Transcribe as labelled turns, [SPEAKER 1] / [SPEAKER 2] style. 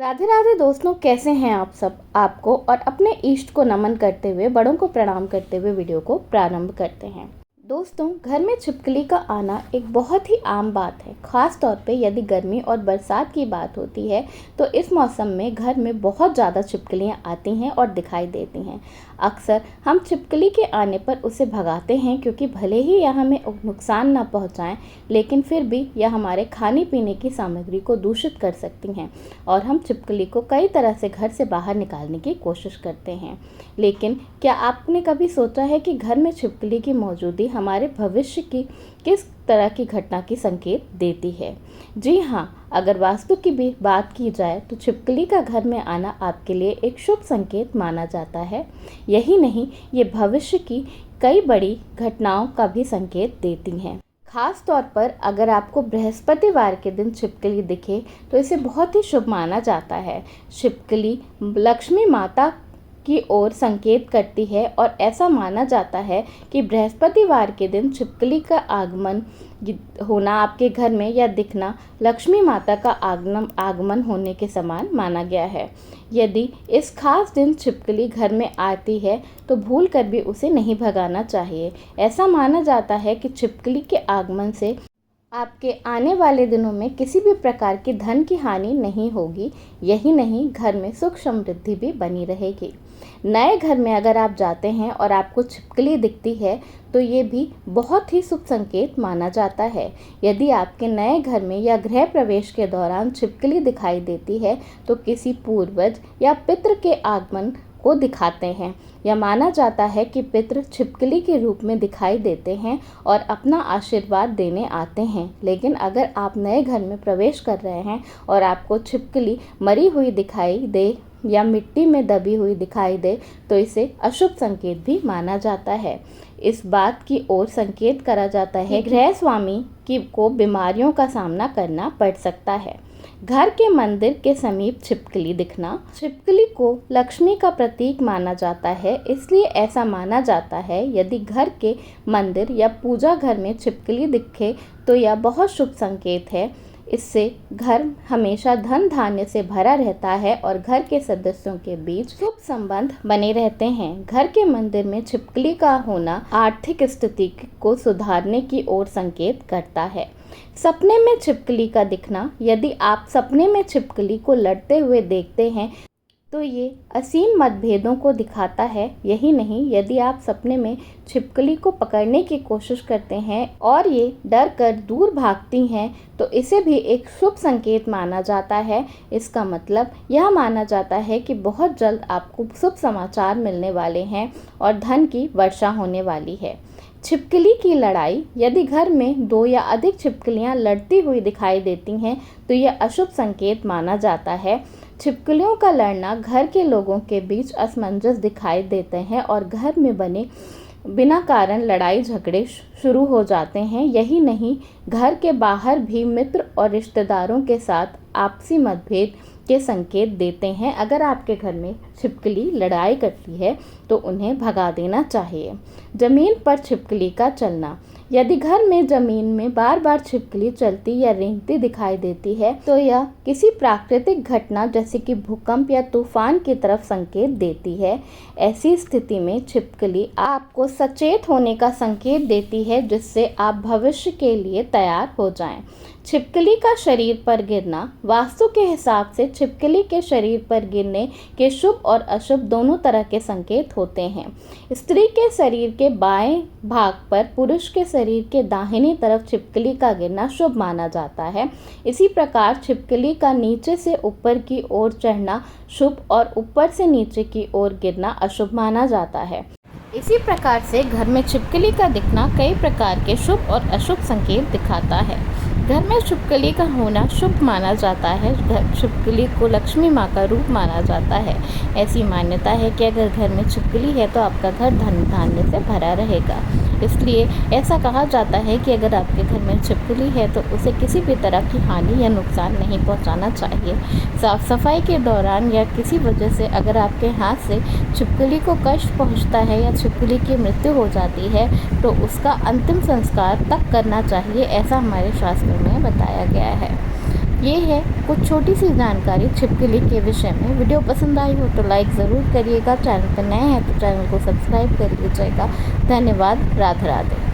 [SPEAKER 1] राधे राधे दोस्तों, कैसे हैं आप सब। आपको और अपने इष्ट को नमन करते हुए, बड़ों को प्रणाम करते हुए वीडियो को प्रारंभ करते हैं। दोस्तों, घर में छिपकली का आना एक बहुत ही आम बात है। ख़ास तौर पे यदि गर्मी और बरसात की बात होती है तो इस मौसम में घर में बहुत ज़्यादा छिपकलियाँ आती हैं और दिखाई देती हैं। अक्सर हम छिपकली के आने पर उसे भगाते हैं, क्योंकि भले ही यह हमें नुकसान ना पहुंचाएं, लेकिन फिर भी यह हमारे खाने पीने की सामग्री को दूषित कर सकती हैं और हम छिपकली को कई तरह से घर से बाहर निकालने की कोशिश करते हैं। लेकिन क्या आपने कभी सोचा है कि घर में छिपकली की मौजूदगी हमारे भविष्य की किस तरह की घटना की संकेत देती है? जी हाँ, अगर वास्तु की भी बात की जाए तो छिपकली का घर में आना आपके लिए एक शुभ संकेत माना जाता है। यही नहीं, ये भविष्य की कई बड़ी घटनाओं का भी संकेत देती हैं। खास तौर पर अगर आपको बृहस्पतिवार के दिन छिपकली दिखे तो इसे बहुत ही शुभ माना जाता है। छिपकली लक्ष्मी माता की ओर संकेत करती है और ऐसा माना जाता है कि बृहस्पतिवार के दिन छिपकली का आगमन होना आपके घर में या दिखना लक्ष्मी माता का आगमन होने के समान माना गया है। यदि इस खास दिन छिपकली घर में आती है तो भूल कर भी उसे नहीं भगाना चाहिए। ऐसा माना जाता है कि छिपकली के आगमन से आपके आने वाले दिनों में किसी भी प्रकार की धन की हानि नहीं होगी। यही नहीं, घर में सुख समृद्धि भी बनी रहेगी। नए घर में अगर आप जाते हैं और आपको छिपकली दिखती है तो ये भी बहुत ही शुभ संकेत माना जाता है। यदि आपके नए घर में या गृह प्रवेश के दौरान छिपकली दिखाई देती है तो किसी पूर्वज या पितृ के आगमन को दिखाते हैं। यह माना जाता है कि पितृ छिपकली के रूप में दिखाई देते हैं और अपना आशीर्वाद देने आते हैं। लेकिन अगर आप नए घर में प्रवेश कर रहे हैं और आपको छिपकली मरी हुई दिखाई दे या मिट्टी में दबी हुई दिखाई दे तो इसे अशुभ संकेत भी माना जाता है। इस बात की ओर संकेत करा जाता है कि गृह स्वामी को बीमारियों का सामना करना पड़ सकता है। घर के मंदिर के समीप छिपकली दिखना, छिपकली को लक्ष्मी का प्रतीक माना जाता है, इसलिए ऐसा माना जाता है यदि घर के मंदिर या पूजा घर में छिपकली दिखे तो यह बहुत शुभ संकेत है। इससे घर हमेशा धन धान्य से भरा रहता है और घर के सदस्यों के बीच शुभ संबंध बने रहते हैं। घर के मंदिर में छिपकली का होना आर्थिक स्थिति को सुधारने की ओर संकेत करता है। सपने में छिपकली का दिखना, यदि आप सपने में छिपकली को लड़ते हुए देखते हैं तो ये असीम मतभेदों को दिखाता है। यही नहीं, यदि आप सपने में छिपकली को पकड़ने की कोशिश करते हैं और ये डर कर दूर भागती हैं तो इसे भी एक शुभ संकेत माना जाता है। इसका मतलब यह माना जाता है कि बहुत जल्द आपको शुभ समाचार मिलने वाले हैं और धन की वर्षा होने वाली है। छिपकली की लड़ाई, यदि घर में 2 या अधिक छिपकलियां लड़ती हुई दिखाई देती हैं तो यह अशुभ संकेत माना जाता है। छिपकलियों का लड़ना घर के लोगों के बीच असमंजस दिखाई देते हैं और घर में बिना कारण लड़ाई झगड़े शुरू हो जाते हैं। यही नहीं, घर के बाहर भी मित्र और रिश्तेदारों के साथ आपसी मतभेद के संकेत देते हैं। अगर आपके घर में छिपकली लड़ाई करती है तो उन्हें भगा देना चाहिए। जमीन पर छिपकली का चलना, यदि घर में जमीन में बार बार छिपकली चलती या रेंगती दिखाई देती है तो यह किसी प्राकृतिक घटना जैसे कि भूकंप या तूफान की तरफ संकेत देती है। ऐसी स्थिति में छिपकली आपको सचेत होने का संकेत देती है, जिससे आप भविष्य के लिए तैयार हो जाएं। छिपकली का शरीर पर गिरना, वास्तु के हिसाब से छिपकली के शरीर पर गिरने के शुभ और अशुभ दोनों तरह के संकेत होते हैं। स्त्री के शरीर के बाएं भाग पर पुरुष के शरीर के दाहिनी तरफ छिपकली का गिरना शुभ माना जाता है। इसी प्रकार छिपकली का नीचे से ऊपर की ओर चढ़ना शुभ और ऊपर से नीचे की ओर गिरना अशुभ माना जाता है। इसी प्रकार से घर में छिपकली का दिखना कई प्रकार के शुभ और अशुभ संकेत दिखाता है। घर में छिपकली का होना शुभ माना जाता है। छिपकली को लक्ष्मी माँ का रूप माना जाता है। ऐसी मान्यता है कि अगर घर में छिपकली है तो आपका घर धन धान्य से भरा रहेगा। इसलिए ऐसा कहा जाता है कि अगर आपके घर में छिपकली है तो उसे किसी भी तरह की हानि या नुकसान नहीं पहुंचाना चाहिए। साफ सफाई के दौरान या किसी वजह से अगर आपके हाथ से छिपकली को कष्ट पहुंचता है या छिपकली की मृत्यु हो जाती है तो उसका अंतिम संस्कार तक करना चाहिए, ऐसा हमारे शास्त्रों में बताया गया है। ये है कुछ छोटी सी जानकारी छिपकली के विषय में। वीडियो पसंद आई हो तो लाइक ज़रूर करिएगा। चैनल पर नए हैं तो चैनल को सब्सक्राइब कर लीजिएगा। धन्यवाद। राधे राधे।